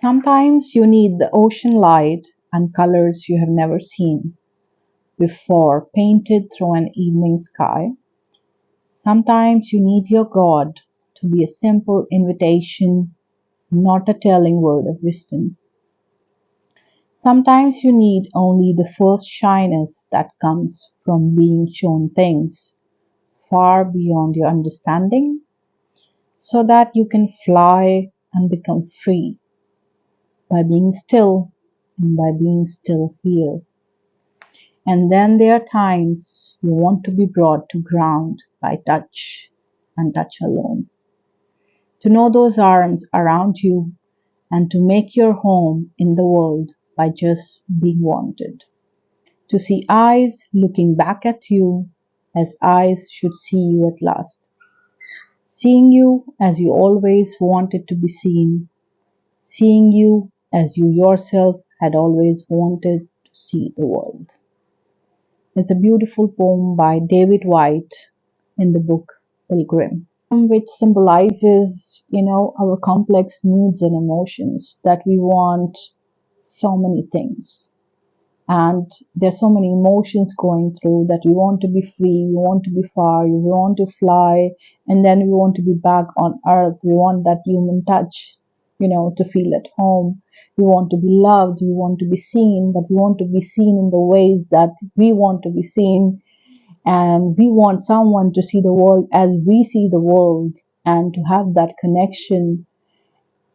Sometimes you need the ocean light and colors you have never seen before painted through an evening sky. Sometimes you need your God to be a simple invitation, not a telling word of wisdom. Sometimes you need only the first shyness that comes from being shown things far beyond your understanding so that you can fly and become free by being still and by being still here. And then there are times you want to be brought to ground by touch and touch alone. To know those arms around you and to make your home in the world by just being wanted. To see eyes looking back at you as eyes should see you at last. Seeing you as you always wanted to be seen. Seeing you as you yourself had always wanted to see the world. It's a beautiful poem by David Whyte in the book Pilgrim, which symbolizes, our complex needs and emotions that we want so many things. And there's so many emotions going through that we want to be free, we want to be far, we want to fly, and then we want to be back on earth. We want that human touch, to feel at home. We want to be loved, we want to be seen, but we want to be seen in the ways that we want to be seen. And we want someone to see the world as we see the world and to have that connection.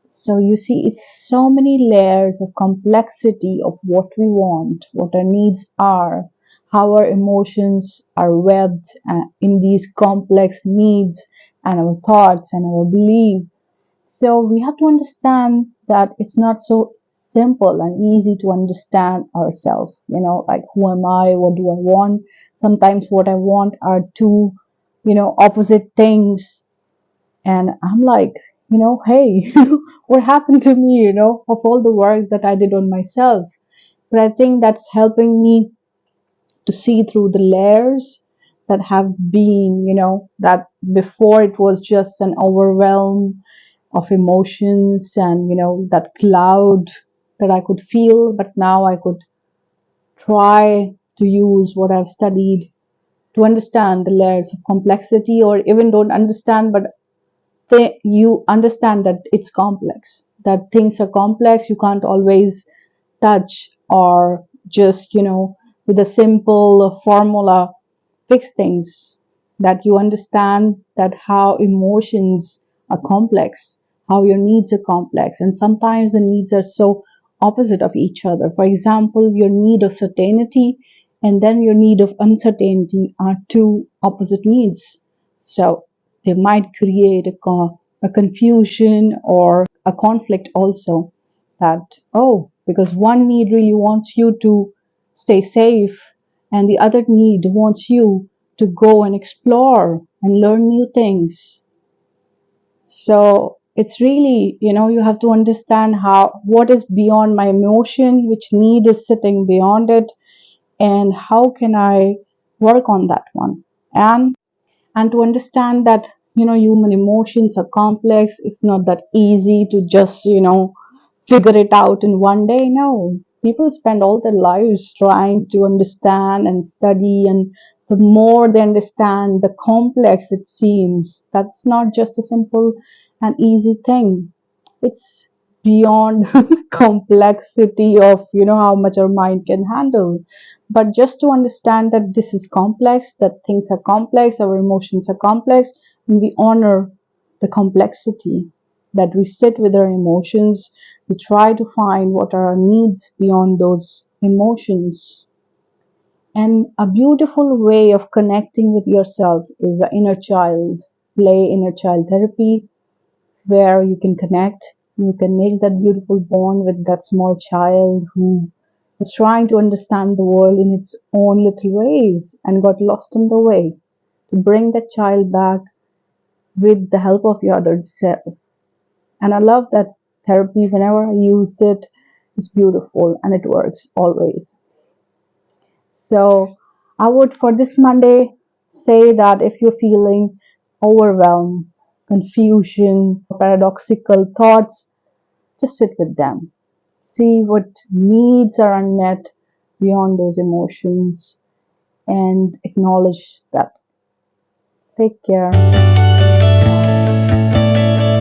So you see, it's so many layers of complexity of what we want, what our needs are, how our emotions are webbed in these complex needs and our thoughts and our belief. So we have to understand that it's not so simple and easy to understand ourselves. Like who am I? What do I want? Sometimes what I want are two, opposite things. And I'm like, hey, what happened to me, of all the work that I did on myself? But I think that's helping me to see through the layers that have been, that before it was just an overwhelm of emotions and, that cloud that I could feel, but now I could try to use what I've studied to understand the layers of complexity, or even don't understand, but you understand that it's complex, that things are complex. You can't always touch or just, with a simple formula fix things. That you understand that how emotions are complex, how your needs are complex, and sometimes the needs are so opposite of each other. For example, your need of certainty and then your need of uncertainty are two opposite needs. So they might create a confusion or a conflict also. That, oh, because one need really wants you to stay safe and the other need wants you to go and explore and learn new things. So it's really, you have to understand what is beyond my emotion, which need is sitting beyond it, and how can I work on that one. And to understand that, human emotions are complex. It's not that easy to just, figure it out in one day. No, people spend all their lives trying to understand and study, and the more they understand, the complex it seems. That's not just a simple and easy thing. It's beyond complexity of, how much our mind can handle. But just to understand that this is complex, that things are complex, our emotions are complex, and we honor the complexity, that we sit with our emotions, we try to find what are our needs beyond those emotions. And a beautiful way of connecting with yourself is the inner child play, inner child therapy, where you can connect, you can make that beautiful bond with that small child who was trying to understand the world in its own little ways and got lost on the way, to bring that child back with the help of your adult self. And I love that therapy. Whenever I used it, it's beautiful and it works always. So I would, for this Monday, say that if you're feeling overwhelmed, confusion, paradoxical thoughts, Just sit with them. See what needs are unmet beyond those emotions and acknowledge that. Take care.